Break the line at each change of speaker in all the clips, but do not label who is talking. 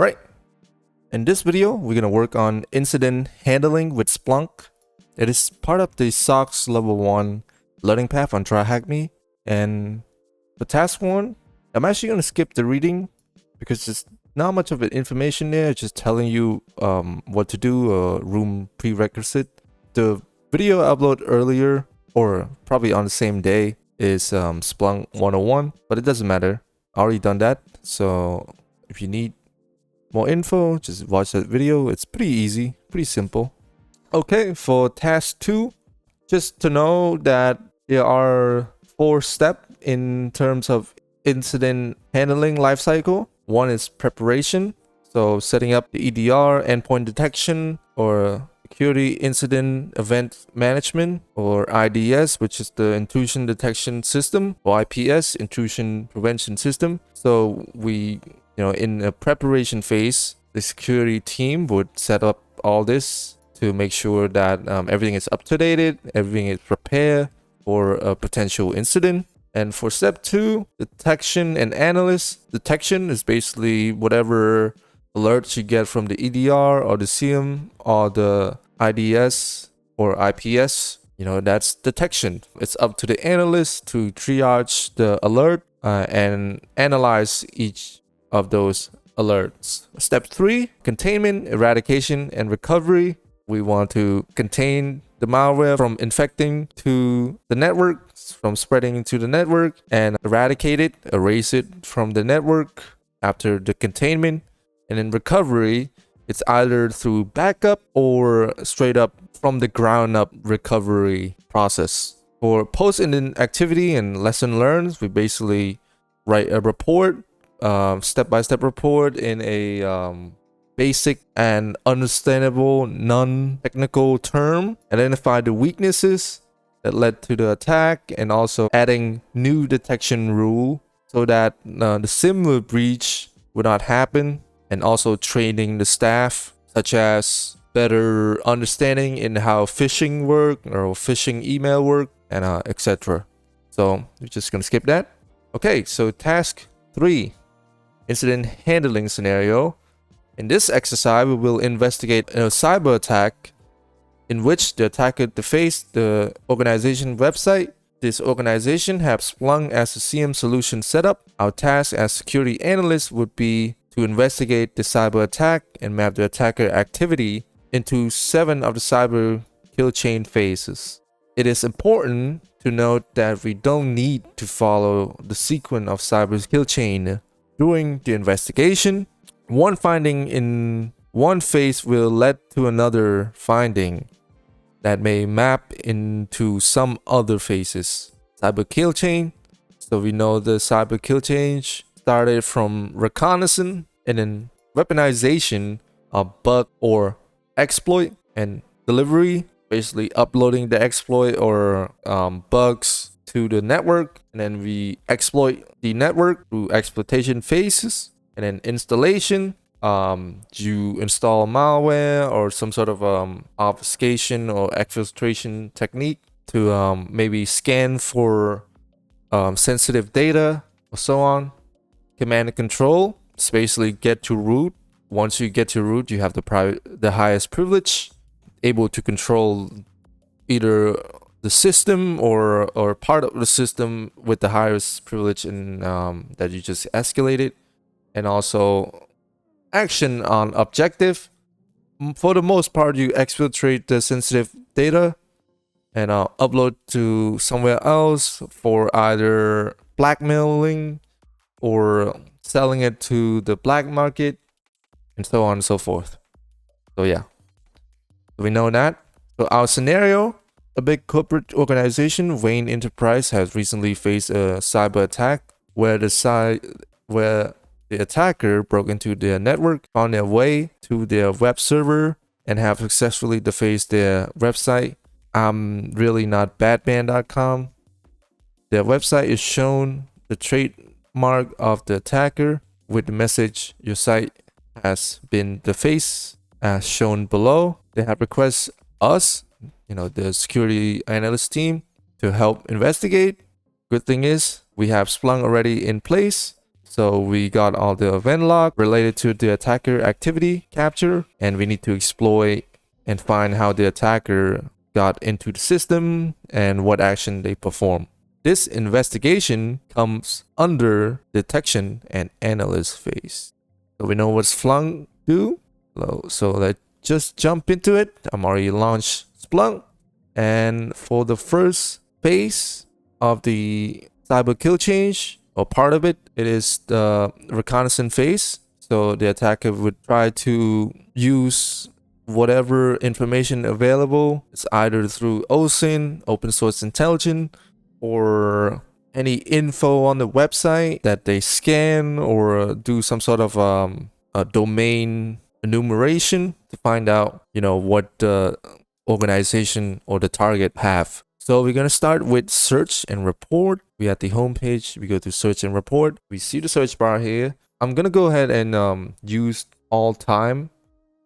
All right. In this video, we're going to work on incident handling with Splunk. It is part of the SOC's level 1 learning path on TryHackMe. And for task 1, I'm actually going to skip the reading because there's not much of information there. It's just telling you what to do, room prerequisite. The video I uploaded earlier, or probably on the same day, is Splunk 101, but it doesn't matter. I already done that. So if you need more info, just watch that video. It's pretty easy, pretty simple. Okay, for task 2, just to know that there are 4 steps in terms of incident handling lifecycle. One is preparation, so setting up the EDR, endpoint detection, or security incident event management, or IDS, which is the intrusion detection system, or IPS, intrusion prevention system. So we, in a preparation phase, the security team would set up all this to make sure that everything is up to date, everything is prepared for a potential incident. And for step 2, detection and analyst. Detection is basically whatever alerts you get from the EDR or the CM or the IDS or IPS. That's detection. It's up to the analyst to triage the alert and analyze each of those alerts. Step 3, containment, eradication, and recovery. We want to contain the malware from infecting to the network, from spreading into the network, and eradicate it, erase it from the network after the containment. And in recovery, it's either through backup or straight up from the ground up recovery process. For post-incident activity and lesson learned, we basically write a report, step-by-step report in a basic and understandable non-technical term, identify the weaknesses that led to the attack, and also adding new detection rule so that the similar breach would not happen, and also training the staff, such as better understanding in how phishing work or phishing email work, and etc. So we're just gonna skip that. Okay, so task 3, incident handling scenario. In this exercise, we will investigate a cyber attack in which the attacker defaced the organization website. This organization has Splunk as a CM solution setup. Our task as security analysts would be to investigate the cyber attack and map the attacker activity into 7 of the cyber kill chain phases. It is important to note that we don't need to follow the sequence of cyber kill chain during the investigation. One finding in one phase will lead to another finding that may map into some other phases. Cyber kill chain. So we know the cyber kill chain started from reconnaissance, and then weaponization, a bug or exploit, and delivery, basically uploading the exploit or bugs to the network, and then we exploit the network through exploitation phases. And then installation, you install malware or some sort of obfuscation or exfiltration technique to maybe scan for sensitive data or so on. Command and control, it's basically get to root. Once you get to root, you have the highest privilege, able to control either the system or part of the system with the highest privilege in that you just escalated. And also action on objective. For the most part, you exfiltrate the sensitive data and upload to somewhere else for either blackmailing or selling it to the black market, and so on and so forth. So yeah, we know that. So our scenario, a big corporate organization, Wayne Enterprise, has recently faced a cyber attack where the attacker broke into their network, found their way to their web server, and have successfully defaced their website. I'm really not Batman.com. Their website is shown the trademark of the attacker with the message, "Your site has been defaced," as shown below. They have requested us, the security analyst team, to help investigate. Good thing is we have Splunk already in place. So we got all the event log related to the attacker activity capture, and we need to exploit and find how the attacker got into the system and what action they perform. This investigation comes under detection and analysis phase. So we know what Splunk do. So let's just jump into it. I'm already launched Splunk. And for the first phase of the cyber kill change, or part of it, it is the reconnaissance phase. So the attacker would try to use whatever information available. It's either through OSINT, open source intelligence, or any info on the website that they scan, or do some sort of a domain enumeration to find out, what the organization or the target have. So we're going to start with search and report. We at the home page, we go to search and report. We see the search bar here. I'm going to go ahead and use all time,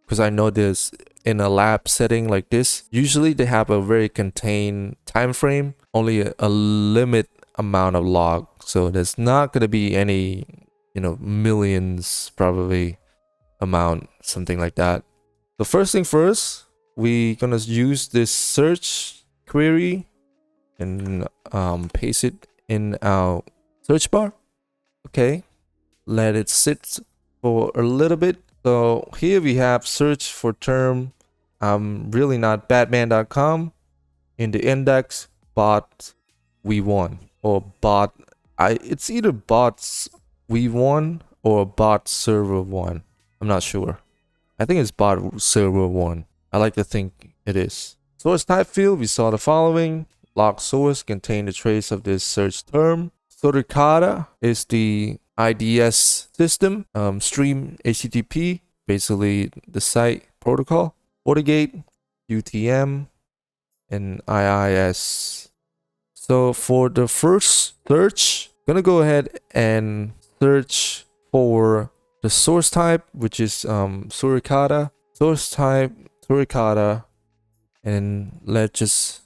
because I know this in a lab setting like this, usually they have a very contained time frame, only a limit amount of log. So there's not going to be any, millions probably amount, something like that. The first thing first, we're going to use this search query and paste it in our search bar. Okay, let it sit for a little bit. So here we have search for term really not batman.com. In the index, bot v1 or bot. It's either bots v1 or bot server 1. I'm not sure. I think it's bot server 1. I like to think it is. Source type field, we saw the following. Log source contain the trace of this search term. Suricata is the IDS system, stream HTTP, basically the site protocol. FortiGate, UTM, and IIS. So for the first search, I'm gonna go ahead and search for the source type, which is Suricata. Source type Suricata, and let's just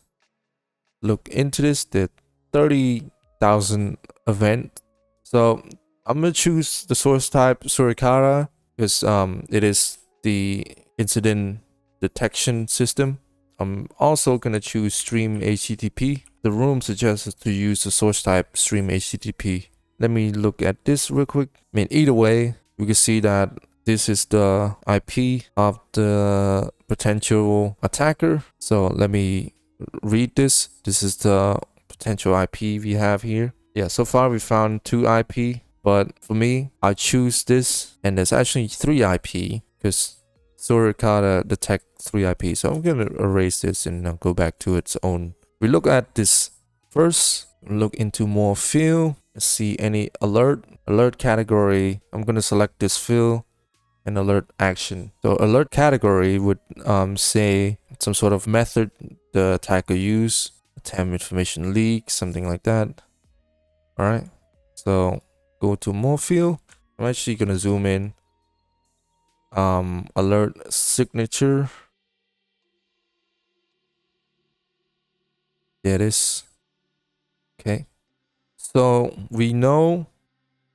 look into this. The 30,000 event. So I'm gonna choose the source type Suricata because it is the incident detection system. I'm also gonna choose stream HTTP. The room suggests to use the source type stream HTTP. Let me look at this real quick. I mean, either way, we can see that this is the IP of the potential attacker. So let me read this. This is the potential IP we have here. Yeah, so far we found 2 IP, but for me, I choose this, and there's actually 3 IP because Suricata detect 3 IP. So I'm gonna erase this and go back to its own. We look at this first, look into more field, see any alert category. I'm gonna select this field and alert action. So alert category would say some sort of method the attacker use, attempt information leak, something like that. All right, so go to more field. I'm actually gonna zoom in. Alert signature. There it is. Okay, so we know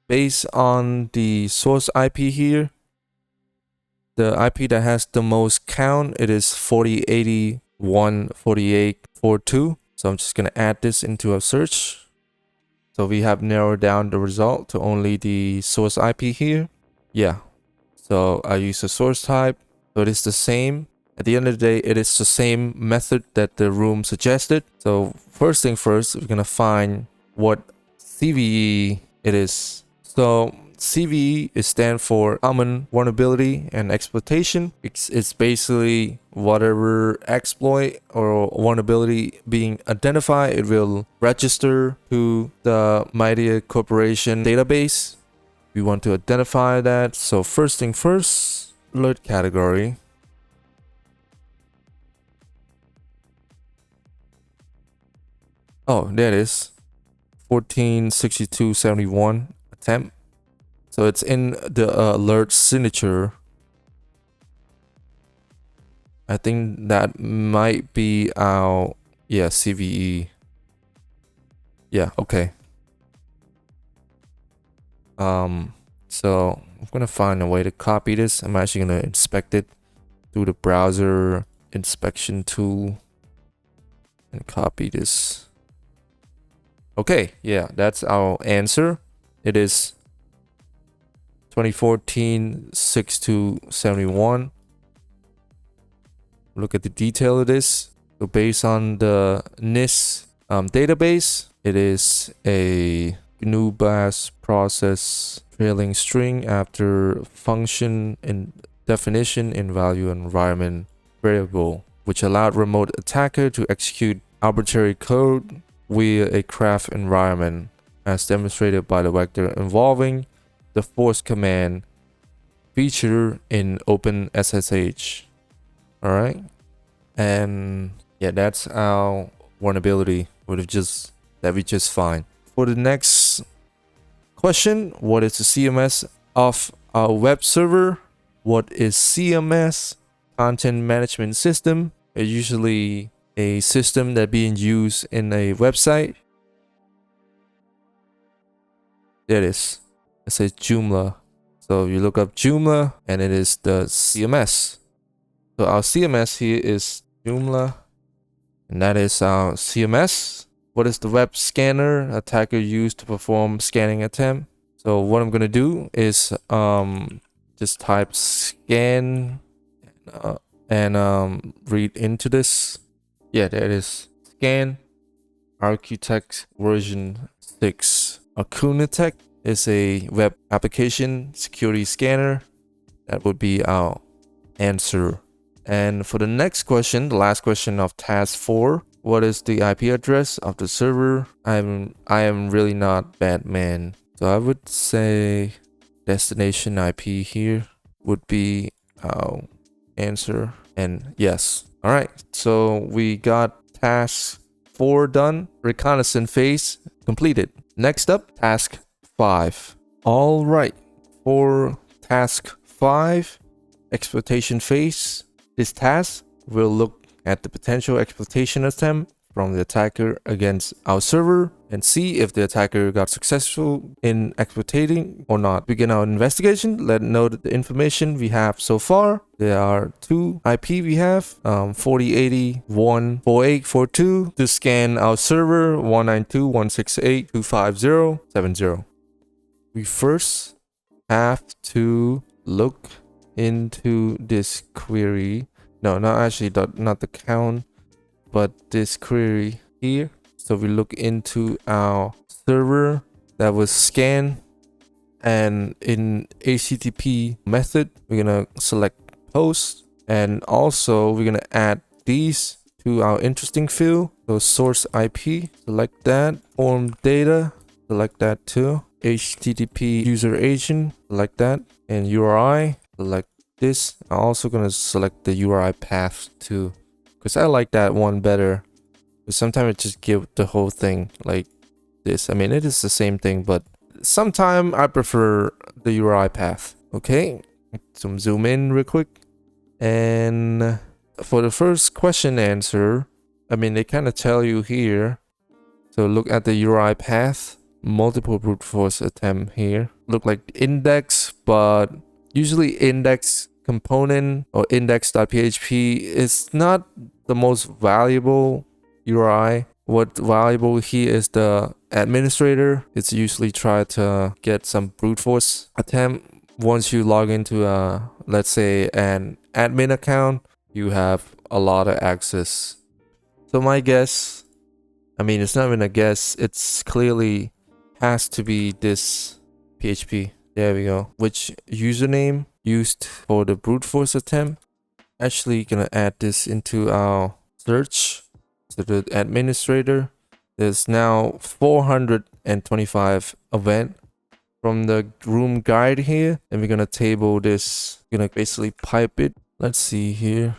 based on the source IP here, the IP that has the most count, it is 40814842. So I'm just gonna add this into a search. So we have narrowed down the result to only the source IP here. Yeah. So I use the source type. So it is the same. At the end of the day, it is the same method that the room suggested. So first thing first, we're gonna find what CVE it is. So CVE is stand for common vulnerability and exploitation. It's basically whatever exploit or vulnerability being identified, it will register to the Mighty Corporation database. We want to identify that. So first thing first, alert category. Oh, there it is. 146271 attempt. So it's in the alert signature. I think that might be our, yeah, CVE. Yeah, okay. So I'm gonna find a way to copy this. I'm actually gonna inspect it through the browser inspection tool and copy this. Okay, yeah, that's our answer. It is 2014 6271. Look at the detail of this. So based on the NIST database, it is a GNU BAS process trailing string after function and definition in value environment variable, which allowed remote attacker to execute arbitrary code via a craft environment, as demonstrated by the vector involving the force command feature in OpenSSH. All right, and yeah, that's our vulnerability that we just find. For the next question, what is the CMS of our web server? What is CMS? Content management system. It's usually a system that being used in a website. There it is. It says Joomla. So you look up Joomla and it is the CMS. So our CMS here is Joomla, and that is our CMS. What is the web scanner attacker used to perform scanning attempt? So what I'm gonna do is just type scan and read into this. Yeah, there it is. Scan Architect version 6. Acunatech is a web application security scanner. That would be our answer. And for the next question, the last question of task 4, what is the IP address of the server? I am really not Batman, so I would say destination IP here would be our answer. And yes, all right. So we got task 4 done. Reconnaissance phase completed. Next up, task 5. All right, for task 5, exploitation phase. This task will look at the potential exploitation attempt from the attacker against our server and see if the attacker got successful in exploiting or not. Begin our investigation. Let's note the information we have so far. There are 2 IP we have, 4080.148.42 to scan our server 192.168.250.70. We first have to look into this query. No, not actually, not the count, but this query here. So we look into our server that was scanned, and in HTTP method, we're gonna select post, and also we're gonna add these to our interesting field. So source IP, select that. Form data, select that too. HTTP user agent, select that. And URI, select this. I'm also gonna select the URI path too, because I like that one better. But sometimes it just gives the whole thing like this. I mean, it is the same thing, but sometimes I prefer the URI path. Okay, zoom in real quick. And for the first question answer, I mean, they kind of tell you here. So look at the URI path. Multiple brute force attempt here. Look like index, but usually index component or index.php is not the most valuable URI. What valuable here is the administrator. It's usually try to get some brute force attempt. Once you log into let's say an admin account, you have a lot of access. So my guess, I mean, it's not even a guess, it's clearly has to be this PHP. There we go. Which username used for the brute force attempt? Actually gonna add this into our search. So the administrator, there's now 425 event from the room guide here, and we're gonna table this. We're gonna basically pipe it. Let's see here.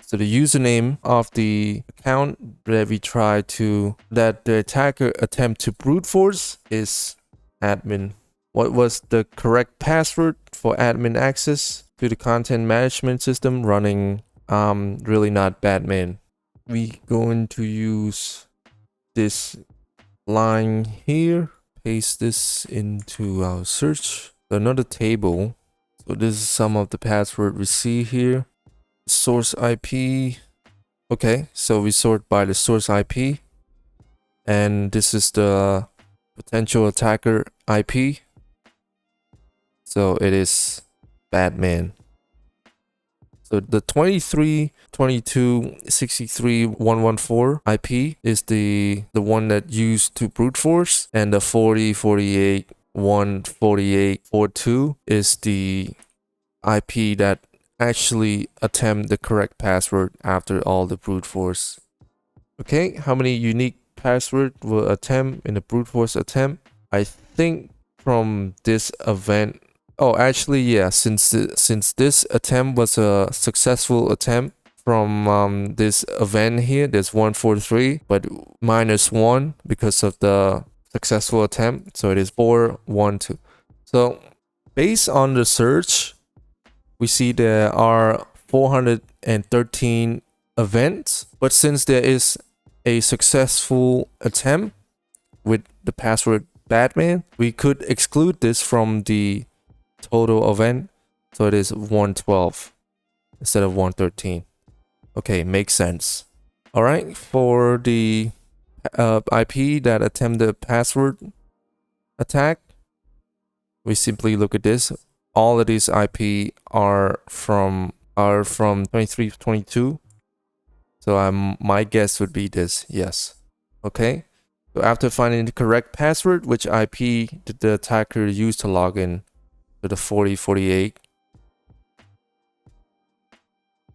So the username of the account that we try to, that the attacker attempt to brute force is admin. What was the correct password for admin access to the content management system running really not Batman? We going to use this line here, paste this into our search. Another table. So this is some of the password we see here. Source IP. Okay, so we sort by the source IP. And this is the potential attacker IP. So it is Batman. So the 23, 22, 63, 114 IP is the one that used to brute force, and the 40, 48, 148, 42 is the IP that actually attempt the correct password after all the brute force. Okay, how many unique password will attempt in the brute force attempt? I think from this event. Oh, actually, yeah. Since this attempt was a successful attempt from this event here, there's 143, but -1 because of the successful attempt. So it is 412. So based on the search, we see there are 413 events, but since there is a successful attempt with the password Batman, we could exclude this from the total event, so it is 112 instead of 113. Okay, makes sense. All right, for the IP that attempt the password attack, we simply look at this. All of these IP are from 2322. So my guess would be this. Yes. Okay. So after finding the correct password, which IP did the attacker use to log in to the 4048?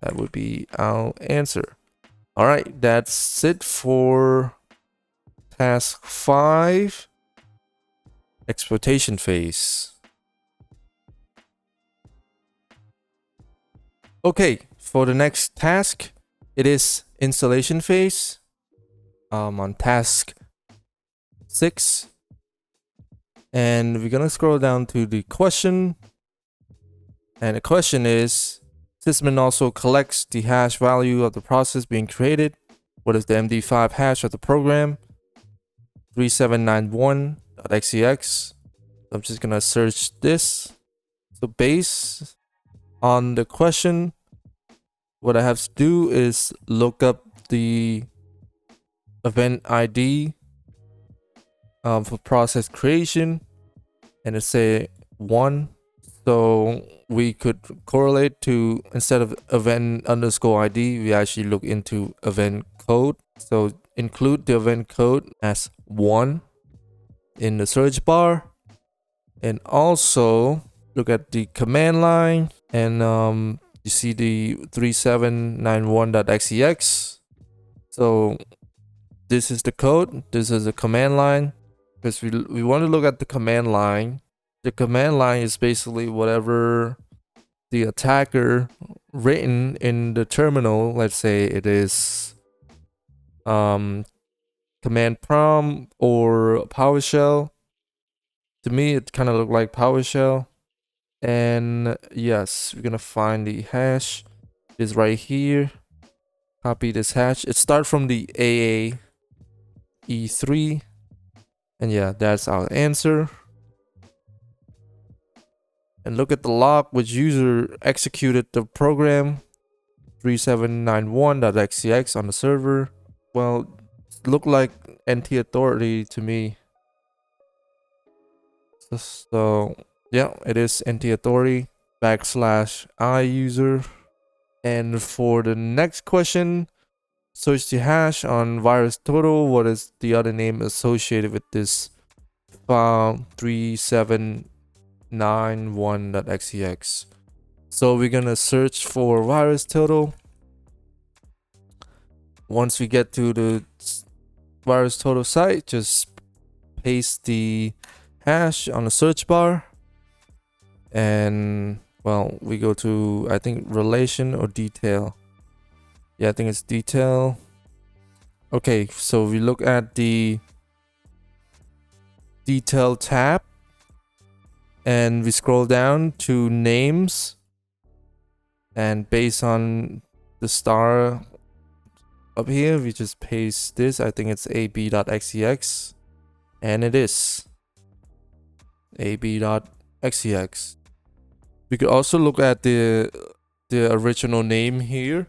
That would be our answer. All right, that's it for task 5, exploitation phase. Okay, for the next task, it is installation phase. On task 6, and we're gonna scroll down to the question, and the question is: sysadmin also collects the hash value of the process being created. What is the MD5 hash of the program? 3791.xex. I'm just gonna search this. So based on the question, what I have to do is look up the event ID for process creation, and it say 1. So we could correlate to, instead of event underscore ID, we actually look into event code. So include the event code as 1 in the search bar, and also look at the command line, and you see the 3791.xex. So this is the code, this is the command line, because we want to look at the command line. The command line is basically whatever the attacker written in the terminal. Let's say it is command prompt or PowerShell. To me, it kind of looked like PowerShell. And yes, we're gonna find the hash. It's right here. Copy this hash. It starts from the AA E3. And yeah, that's our answer. And look at the log, which user executed the program 3791.xex on the server. Well, it looked like NT authority to me. So yeah, it is NT authority /I user. And for the next question, search the hash on VirusTotal. What is the other name associated with this file 3791.xex? So we're gonna search for VirusTotal. Once we get to the VirusTotal site, just paste the hash on the search bar, and well, we go to, I think, relation or detail. Yeah, I think it's detail. Okay, so we look at the detail tab, and we scroll down to names, and based on the star up here, we just paste this. I think it's ab.xex, and it is. ab.xex. We could also look at the original name here,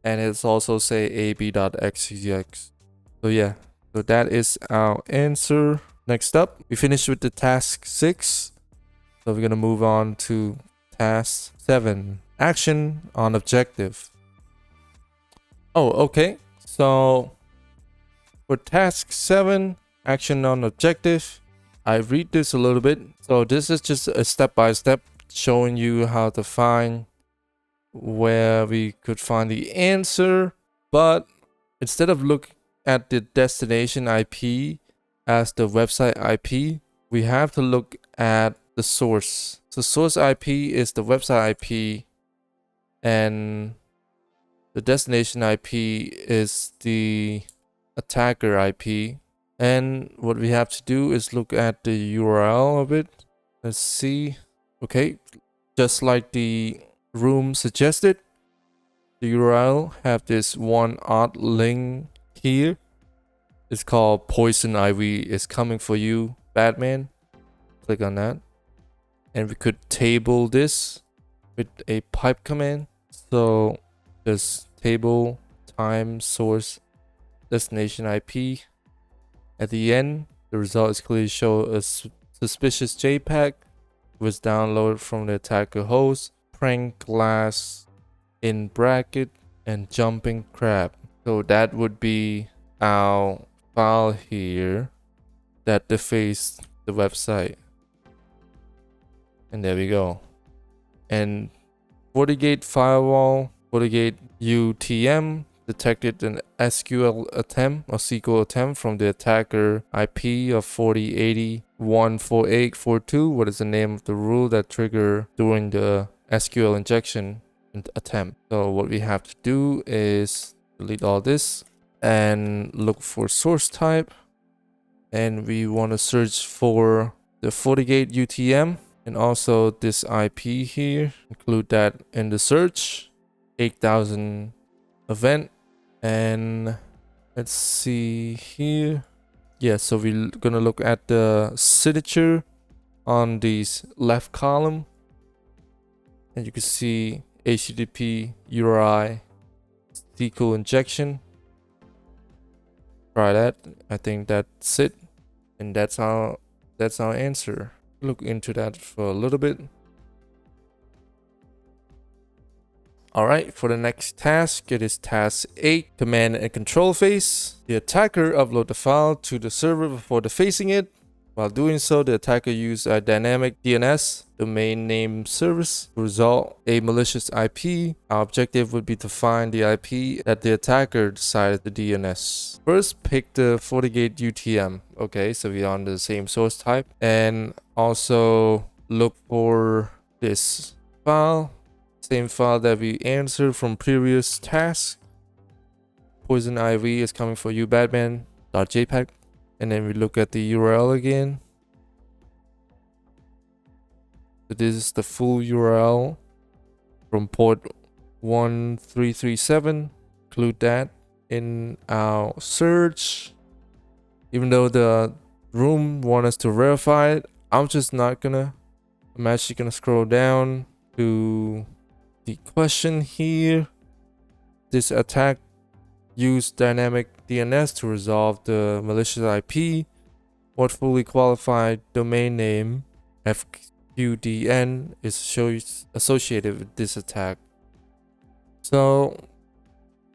and it's also say ab.xex. So yeah, so that is our answer. Next up, we finished with the task 6. So we're gonna move on to task 7, action on objective. Oh, okay. So for task 7, action on objective, I read this a little bit. So this is just a step-by-step showing you how to find where we could find the answer. But instead of looking at the destination IP as the website IP, we have to look at the source. So source IP is the website IP, and the destination IP is the attacker IP. And what we have to do is look at the URL of it. Let's see. Okay, just like the room suggested, the URL have this one odd link here. It's called Poison Ivy is coming for you, Batman. Click on that. And we could table this with a pipe command. So just table time source destination IP. At the end, the result is clearly show a suspicious JPEG was downloaded from the attacker host, prank glass in bracket, and jumping crab. So that would be our file here that defaced the website. And there we go. And FortiGate firewall, FortiGate UTM detected an SQL attempt or SQL attempt from the attacker IP of 4080.148.42. What is the name of the rule that trigger during the SQL injection attempt? So what we have to do is delete all this and look for source type. And we want to search for the FortiGate UTM. And also this IP here, include that in the search, 8000 event. And let's see here. Yeah, so we're gonna look at the signature on this left column. And you can see HTTP URI SQL injection. Try that. I think that's it. And that's our answer. Look into that for a little bit. Alright, for the next task, it is task 8, command and control phase. The attacker upload the file to the server before defacing it. While doing so, the attacker used a dynamic DNS domain name service to resolve a malicious IP. Our objective would be to find the IP that the attacker decided to DNS. First, pick the FortiGate UTM. Okay, so we're on the same source type. And also look for this file. Same file that we answered from previous tasks. Poison Ivy is coming for you, Batman.jpg. And then we look at the URL again. So this is the full URL from port 1337. Include that in our search. Even though the room wants us to verify it, I'm actually gonna scroll down to the question here. This attack used dynamic DNS to resolve the malicious IP. What fully qualified domain name FQDN is associated with this attack? So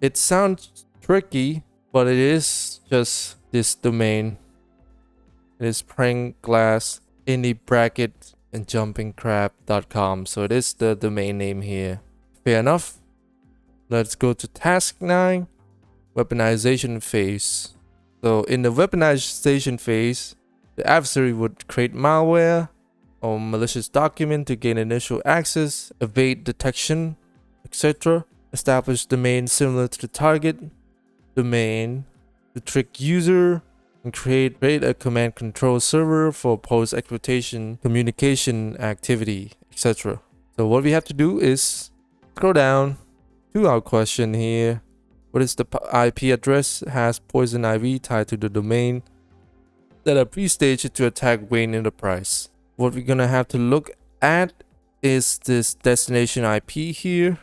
it sounds tricky, but it is just this domain. It is prank glass in the bracket and jumpingcrab.com. So it is the domain name here. Fair enough. Let's go to task 9. Weaponization phase. So in the weaponization phase, the adversary would create malware or malicious document to gain initial access, evade detection, etc. Establish domain similar to the target domain to trick user, and create a command control server for post-exploitation communication activity, etc. So what we have to do is scroll down to our question here. What is the IP address? Has Poison Ivy tied to the domain? that are pre-staged to attack Wayne Enterprise. What we're gonna have to look at is this destination IP here.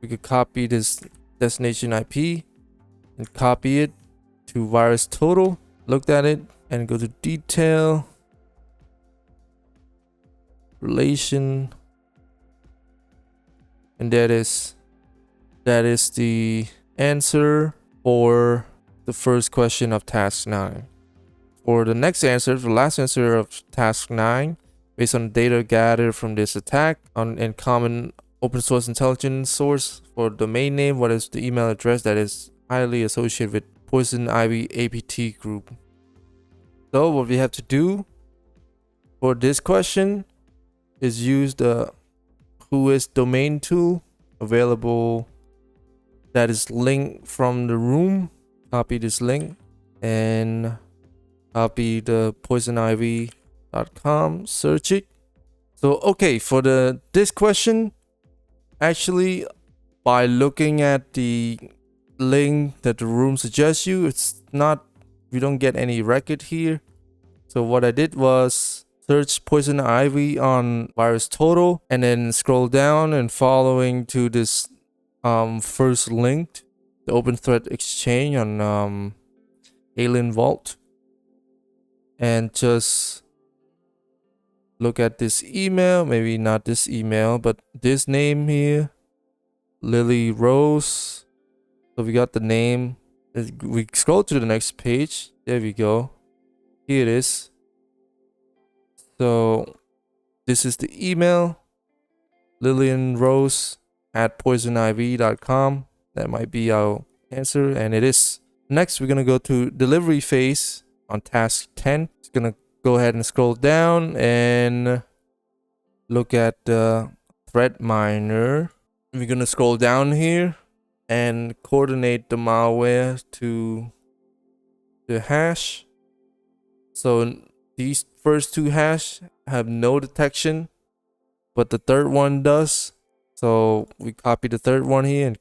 We could copy this destination IP and copy it to virus total. Look at it and go to detail, relation, and that is the answer for the first question of task 9. For the next answer, the last answer of task 9, based on data gathered from this attack and common open source intelligence source for domain name, what is the email address that is highly associated with Poison Ivy APT group? So what we have to do for this question is use the whois domain tool available that is linked from the room. Copy this link and copy the poisonivy.com, search it. So okay, for this question, actually by looking at the link that the room suggests you, it's not, we don't get any record here. So what I did was search Poison Ivy on virus total and then scroll down and following to this first link, the open thread exchange on Alien Vault, and just look at this email, maybe not this email, but this name here, Lily Rose. So we got the name. We scroll to the next page. There we go. Here it is. So this is the email, lillianrose@poisonivy.com. That might be our answer, and it is. Next, we're gonna go to delivery phase on task 10. It's gonna go ahead and scroll down and look at the threat miner. We're gonna scroll down here and coordinate the malware to the hash. So these first two hash have no detection, but the third one does. So we copy the third one here and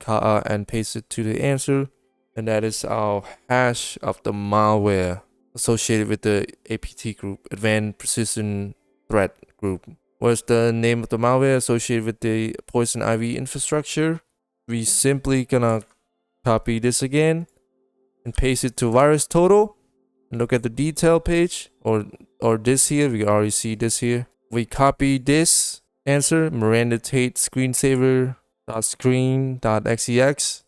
paste it to the answer, and that is our hash of the malware associated with the APT group, Advanced Persistent Threat Group. What's the name of the malware associated with the Poison Ivy infrastructure? We simply gonna copy this again and paste it to virus total and look at the detail page, or this here. We already see this here. We copy this answer, Miranda Tate screensaver.screen.xex.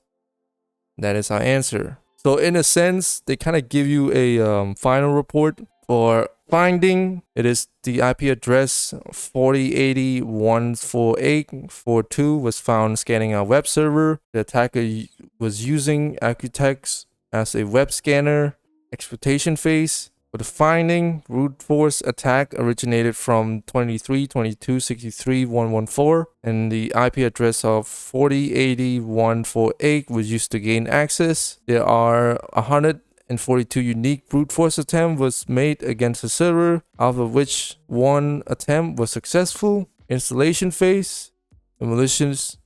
That is our answer. So in a sense, they kind of give you a final report. For finding, it is the IP address 4080.148.42 was found scanning our web server. The attacker was using Accutext as a web scanner. Exploitation phase. For the finding, brute force attack originated from 23.22.63.114, and the IP address of 4080.148 was used to gain access. There are 142 unique brute force attempts was made against the server, out of which one attempt was successful. Installation phase, a malicious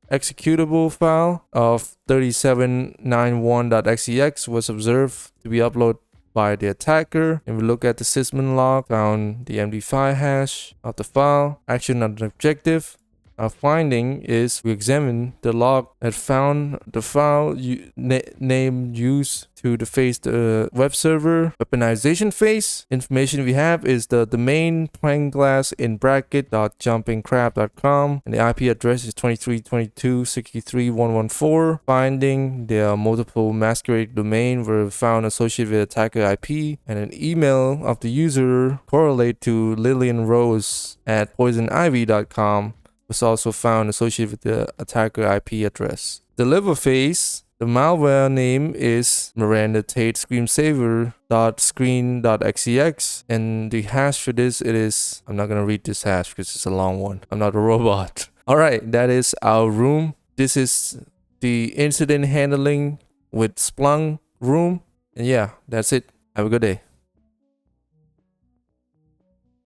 executable file of 3791.xex was observed to be uploaded by the attacker, and we look at the sysmin log, found the MD5 hash of the file. Action on the objective. Our finding is we examined the log that found the file name used to deface the web server. Weaponization phase. Information we have is the domain plainglass in bracket .jumpingcrab.com, and the IP address is 23.22.63.114. Finding there are multiple masquerade domain were found associated with attacker IP, and an email of the user correlate to Lillian Rose at poisonivy.com was also found associated with the attacker IP address. Deliver phase. The malware name is Miranda Tate screensaver.screen.xex, and the hash for this, it is, I'm not gonna read this hash because it's a long one. I'm not a robot. Alright, that is our room. This is the incident handling with Splunk room. And yeah, that's it. Have a good day.